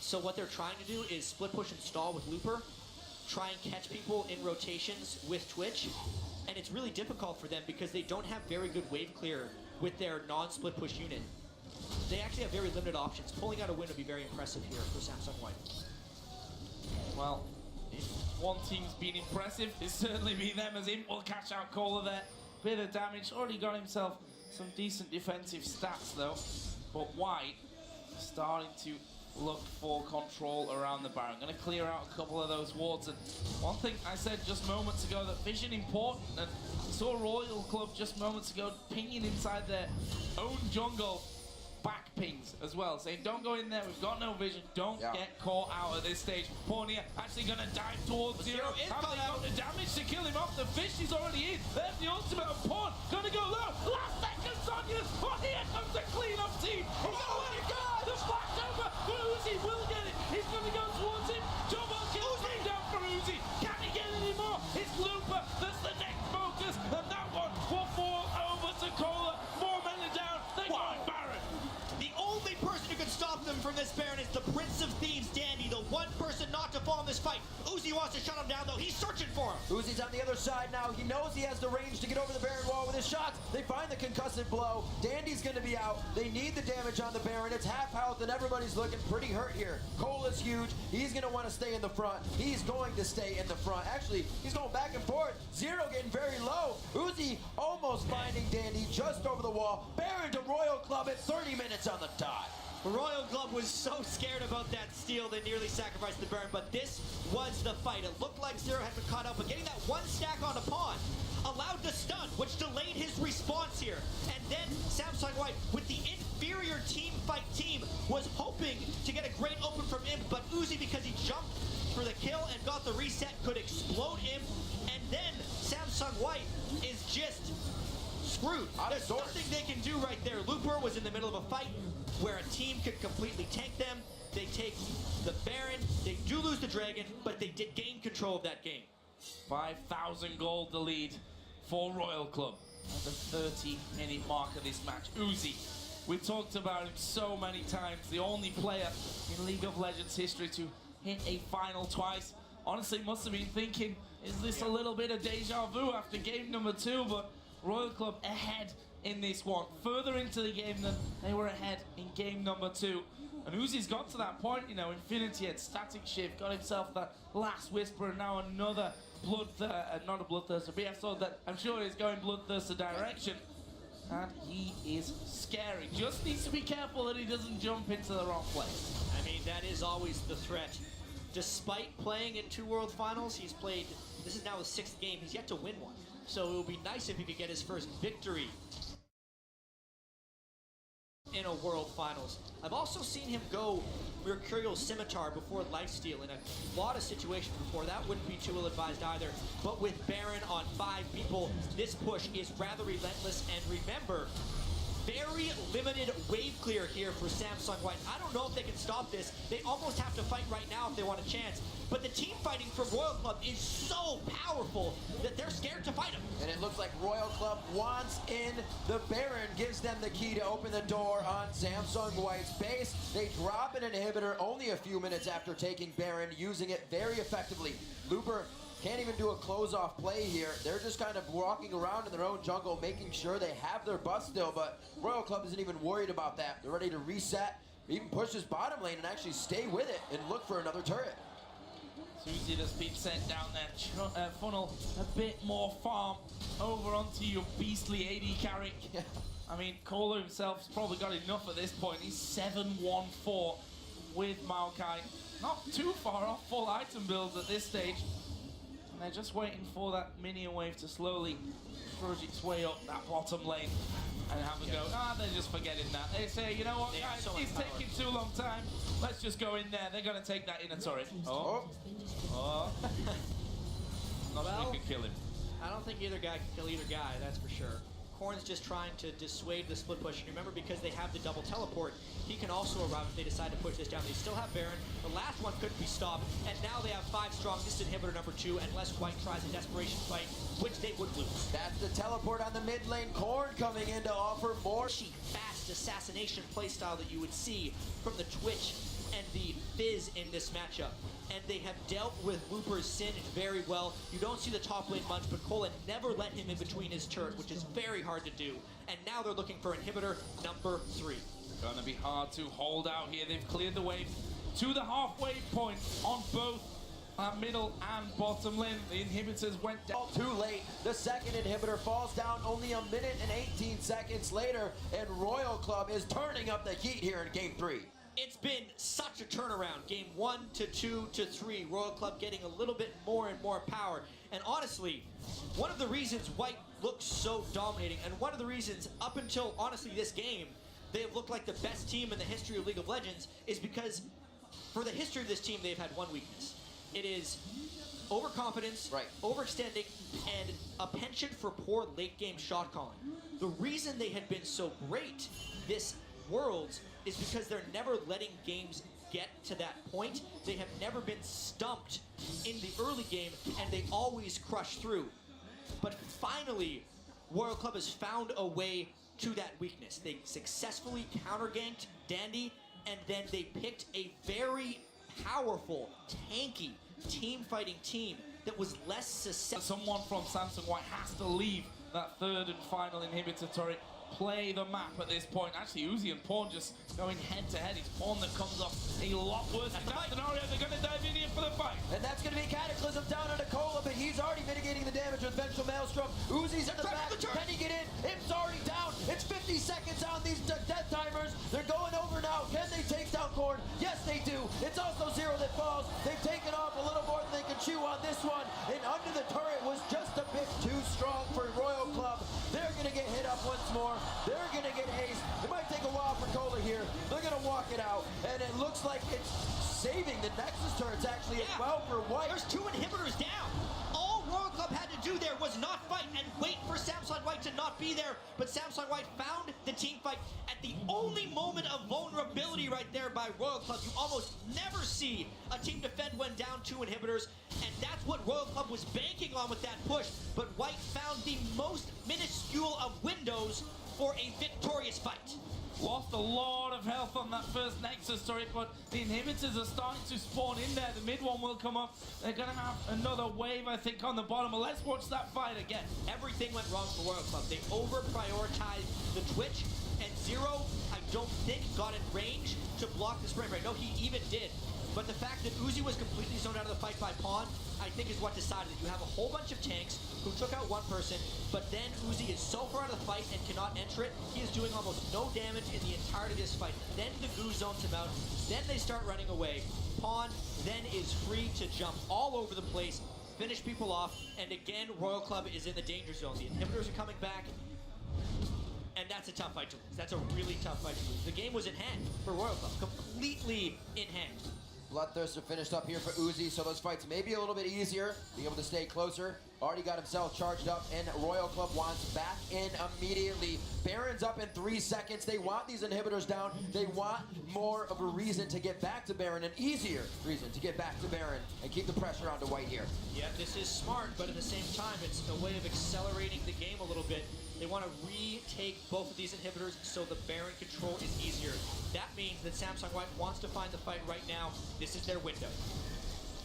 So what they're trying to do is split push and stall with Looper, try and catch people in rotations with Twitch, and it's really difficult for them because they don't have very good wave clear with their non-split push unit. They actually have very limited options. Pulling out a win would be very impressive here for Samsung White. Well, if one team's been impressive, it's certainly been them, as Imp will catch out Kohler there. Bit of damage, already got himself some decent defensive stats though. But White starting to look for control around the Baron. Going to clear out a couple of those wards. And one thing I said just moments ago, that vision important, and saw Royal Club just moments ago pinging inside their own jungle. Back pings as well, saying don't go in there, we've got no vision, don't get caught out at this stage. Pornier actually going to dive towards Zero. Have they got the damage to kill him off? The fish is already in. There's the ultimate of Pawn, going to go low. Last second, Sonya. Oh, here comes the clean-up team. He's going to let it go. The flash over. Uzi will get it. He's going to go towards him. Double kill came down for Uzi. Can he get any more? It's Looper. That's the next focus, and that one will fall over to Kohler. More men are down. They're going Baron. The only person who can stop them from this Baron is the Prince of Thieves, Dandy, the one person not to fall in this fight. Uzi wants to shut him down, though. He's searching for him. Uzi's on the other side now. He knows he has the range to get over the Baron wall with his shots. They find the concussive blow. Dandy's going to be out. They need the damage on the Baron. It's half health, and everybody's looking pretty hurt here. Cole is huge. He's going to want to stay in the front. He's going to stay in the front. Actually, he's going back and forth. Zero getting very low. Uzi almost finding Dandy just over the wall. Baron to Royal Club at 30 minutes on the dot. Royal Club was so scared about that steal, they nearly sacrificed the Baron, but this was the fight. It looked like Zero had been caught up, but getting that one stack on a Pawn allowed the stun, which delayed his response here. And then Samsung White, with the inferior team fight team, was hoping to get a great open from Imp, but Uzi, because he jumped for the kill and got the reset, could explode Imp, and then Samsung White is just screwed. There's nothing they can do right there. Looper was in the middle of a fight where a team could completely tank them. They take the Baron. They do lose the Dragon, but they did gain control of that game. 5,000 gold the lead for Royal Club at the 30-minute mark of this match. Uzi, we've talked about him so many times. The only player in League of Legends history to hit a final twice. honestly must have been thinking, is this a little bit of deja vu after game number 2? But Royal Club ahead in this one, further into the game than they were ahead in game number 2. And Uzi's got to that point, you know, Infinity had static shift, got himself that last whisper, and now another not a bloodthirster, but yeah, so that I'm sure he's going bloodthirster direction. And he is scary. Just needs to be careful that he doesn't jump into the wrong place. I mean, that is always the threat. Despite playing in 2 World Finals, he's played, this is now his 6th game, he's yet to win one. So it would be nice if he could get his first victory in a World Finals. I've also seen him go Mercurial Scimitar before Lifesteal in a lot of situations before. That wouldn't be too ill-advised either. But with Baron on 5 people, this push is rather relentless. And remember, very limited wave clear here for Samsung White. I don't know if they can stop this. They almost have to fight right now if they want a chance. But the team fighting from Royal Club is so powerful that they're scared to fight him. And it looks like Royal Club wants in. The Baron gives them the key to open the door on Samsung White's base. They drop an inhibitor only a few minutes after taking Baron, using it very effectively. Looper can't even do a close-off play here. They're just kind of walking around in their own jungle, making sure they have their bus still, but Royal Club isn't even worried about that. They're ready to reset, even push this bottom lane and actually stay with it and look for another turret. Suzy has been sent down that funnel a bit more farm over onto your beastly AD carry. I mean, Kohler himself's probably got enough at this point. He's 7-1-4 with Maokai. Not too far off full item builds at this stage. And they're just waiting for that minion wave to slowly trudge its way up that bottom lane and have a go. They're just forgetting that. They say, you know what, guys, it's taking too long time. Let's just go in there. They're going to take that inner turret. Oh. Nothing can kill him. I don't think either guy can kill either guy, that's for sure. Korn's just trying to dissuade the split push. And remember, because they have the double teleport, he can also arrive if they decide to push this down. They still have Baron. The last one couldn't be stopped. And now they have 5 strong. This is inhibitor number 2, unless White tries a desperation fight, which they would lose. That's the teleport on the mid lane. Korn coming in to offer more. Fast assassination playstyle that you would see from the Twitch and the Fizz in this matchup. And they have dealt with Looper's Sin very well. You don't see the top lane much, but Colin never let him in between his turret, which is very hard to do. And now they're looking for inhibitor number 3. Gonna be hard to hold out here. They've cleared the wave to the halfway point on both middle and bottom lane. The inhibitors went down. Too late. The second inhibitor falls down only a minute and 18 seconds later, and Royal Club is turning up the heat here in Game 3. It's been such a turnaround. Game 1 to 2 to 3. Royal Club getting a little bit more and more power. And honestly, one of the reasons White looks so dominating, and one of the reasons up until, honestly, this game, they have looked like the best team in the history of League of Legends, is because for the history of this team, they've had one weakness. It is overconfidence, overextending, and a penchant for poor late-game shot calling. The reason they had been so great this Worlds is because they're never letting games get to that point. They have never been stumped in the early game, and they always crush through. But finally, Royal Club has found a way to that weakness. They successfully counter-ganked Dandy, and then they picked a very powerful, tanky, team-fighting team that was less susceptible. Someone from Samsung White has to leave that third and final inhibitor turret. Play the map at this point. Actually, Uzi and Pawn just going head-to-head. It's Pawn that comes off a lot worse in that scenario. They're going to dive in here for the fight. And that's going to be Cataclysm down onto Cola, but he's already mitigating the damage with Vengeful Maelstrom. Uzi's in the back. Can he get in? Im's already down. It's 50 seconds on these death timers. They're going over now. Can they take down Korn? Yes, they do. It's also Zero that falls. They've taken off a little more than they can chew on this one. And under the turret was just a bit too strong for Royal Club. They're going to get hit up once more. They're going to get aced. It might take a while for Kohler here. They're going to walk it out. And it looks like it's saving the Nexus turrets actually as well for White. There's 2 inhibitors down. All Royal Club had to do there was not fight and wait for Samsung White to not be there. But Samsung White found the team fight at the only moment of vulnerability right there by Royal Club. You almost never see a team defend when down 2 inhibitors. And that's what Royal Club was banking on with that push. But White found the most minuscule of windows for a victorious fight. Lost a lot of health on that first Nexus turret, but the inhibitors are starting to spawn in there. The mid one will come up. They're going to have another wave, I think, on the bottom. But let's watch that fight again. Everything went wrong for Royal Club. They over-prioritized the Twitch, and Zero, I don't think, got in range to block the sprint rate. No, he even did. But the fact that Uzi was completely zoned out of the fight by Pawn, I think is what decided it. You have a whole bunch of tanks who took out one person, but then Uzi is so far out of the fight and cannot enter it, he is doing almost no damage in the entirety of this fight. Then the Goo zones him out, then they start running away. Pawn then is free to jump all over the place, finish people off, and again, Royal Club is in the danger zone. The inhibitors are coming back, and that's a tough fight to lose. That's a really tough fight to lose. The game was in hand for Royal Club, completely in hand. Bloodthirster finished up here for Uzi, so those fights may be a little bit easier, being able to stay closer. Already got himself charged up, and Royal Club wants back in immediately. Baron's up in 3 seconds. They want these inhibitors down. They want more of a reason to get back to Baron, an easier reason to get back to Baron and keep the pressure onto White here. Yeah, this is smart, but at the same time, it's a way of accelerating the game a little bit. They want to retake both of these inhibitors so the Baron control is easier. That means that Samsung White wants to find the fight right now. This is their window.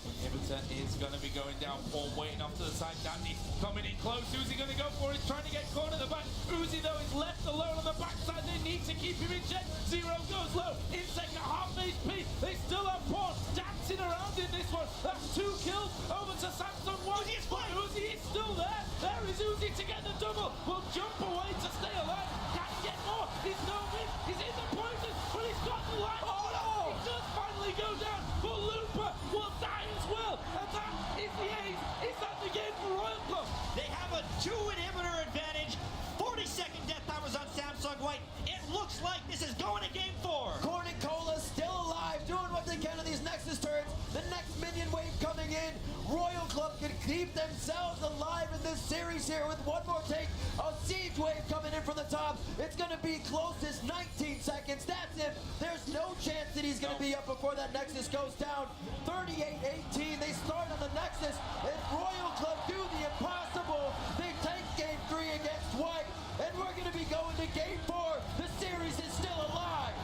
Inhibitor is going to be going down. Paul waiting off to the side. Dandy coming in close. Uzi going to go for it. He's trying to get caught at the back. Uzi, though, is left alone on the backside. They need to keep him in check. Zero goes low. Insect at half HP. They still have Paul dancing around in this one. That's 2 kills over to Samsung White. Uzi is fine. Uzi is still there. There is Uzi to get the double. Will jump away to stay alive. Can he get more? He's no win. He's in the poison, but he's got the life. Oh, no! He does finally go down. But Looper will die as well. And that is the ace. Is that the game for Royal Club? They have a 2 inhibitor advantage. 40-second death timers on Samsung White. It looks like this is going to game 4. Corn and Cola still alive, doing what they can on these Nexus turrets. The next minion wave coming in. Royal Club can keep themselves alive in this series here with one more take. A siege wave coming in from the top. It's going to be closest 19 seconds. That's it. There's no chance that he's going to be up before that Nexus goes down. 38-18. They start on the Nexus, and Royal Club do the impossible. They take game 3 against White, and we're going to be going to game 4. The series is still alive.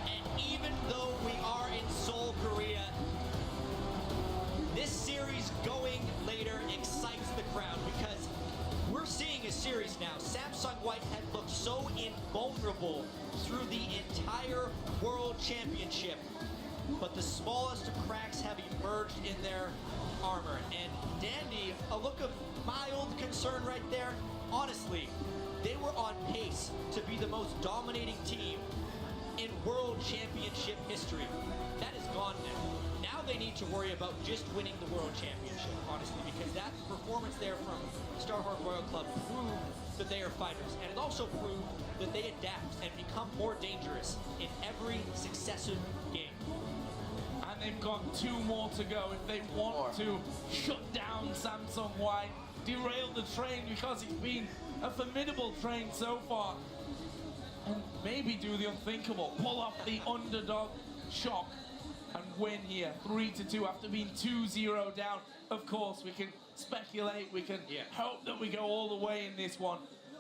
And even though we are in Seoul, Korea, this series going later excites the crowd because we're seeing a series now. Samsung White had looked so invulnerable through the entire World Championship, but the smallest of cracks have emerged in their armor. And Dandy, a look of mild concern right there. Honestly, they were on pace to be the most dominating team in World Championship history. That is gone now. Now they need to worry about just winning the World Championship, honestly, because that performance there from StarHorn Royal Club proved that they are fighters, and it also proved that they adapt and become more dangerous in every successive game. And they've got 2 more to go if they want to shut down Samsung White, derail the train because it's been a formidable train so far, and maybe do the unthinkable, pull off the underdog shock and win here 3-2 after being 2-0 down. Of course, we can speculate, we can hope that we go all the way in this one.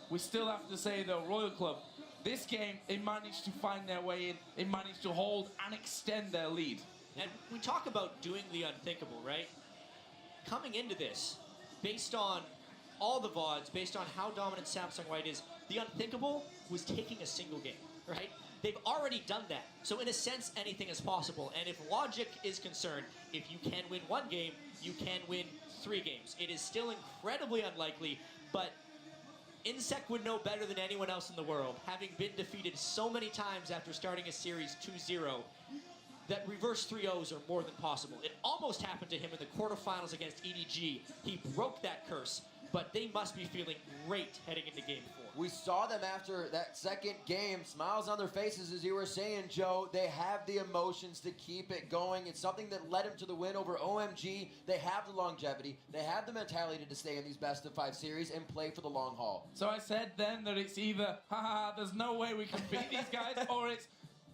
We still have to say, though, Royal Club, this game, they managed to find their way in, they managed to hold and extend their lead. And we talk about doing the unthinkable, right? Coming into this, based on all the VODs, based on how dominant Samsung White is, the unthinkable was taking a single game, right? They've already done that. So in a sense, anything is possible. And if logic is concerned, if you can win 1 game, you can win 3 games. It is still incredibly unlikely, but Insect would know better than anyone else in the world, having been defeated so many times after starting a series 2-0, that reverse 3-0s are more than possible. It almost happened to him in the quarterfinals against EDG. He broke that curse, but they must be feeling great heading into game 4. We saw them after that second game, smiles on their faces, as you were saying, Joe. They have the emotions to keep it going. It's something that led them to the win over OMG. They have the longevity. They have the mentality to stay in these best-of-5 series and play for the long haul. So I said then that it's either, there's no way we can beat these guys, or it's,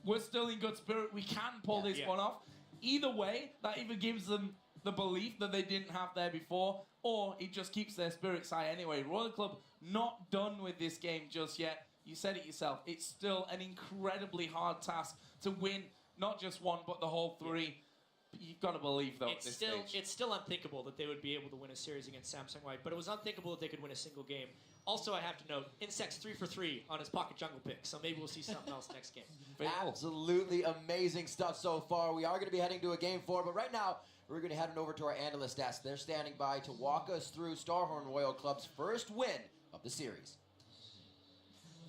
we're still in good spirit, we can pull this one off. Either way, that either gives them the belief that they didn't have there before, or it just keeps their spirits high anyway. Royal Club not done with this game just yet. You said it yourself. It's still an incredibly hard task to win not just one, but the whole three. But you've got to believe, though, at this stage. It's still unthinkable that they would be able to win a series against Samsung White, but it was unthinkable that they could win a single game. Also, I have to note, Insect's 3 for 3 on his pocket jungle pick, so maybe we'll see something else next game. Absolutely amazing stuff so far. We are going to be heading to a game 4, but right now, we're going to head on over to our analyst desk. They're standing by to walk us through StarHorn Royal Club's first win of the series.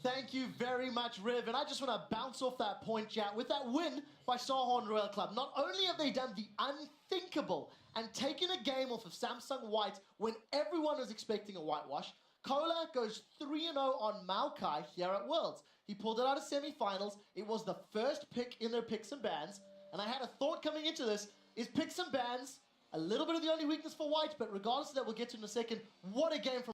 Thank you very much, Riv. And I just want to bounce off that point, chat. With that win by StarHorn Royal Club, not only have they done the unthinkable and taken a game off of Samsung White when everyone was expecting a whitewash, Kola goes 3-0 on Maokai here at Worlds. He pulled it out of semifinals. It was the first pick in their picks and bans. And I had a thought coming into this. Is picks and bans a little bit of the only weakness for White? But regardless of that, we'll get to in a second. What a game from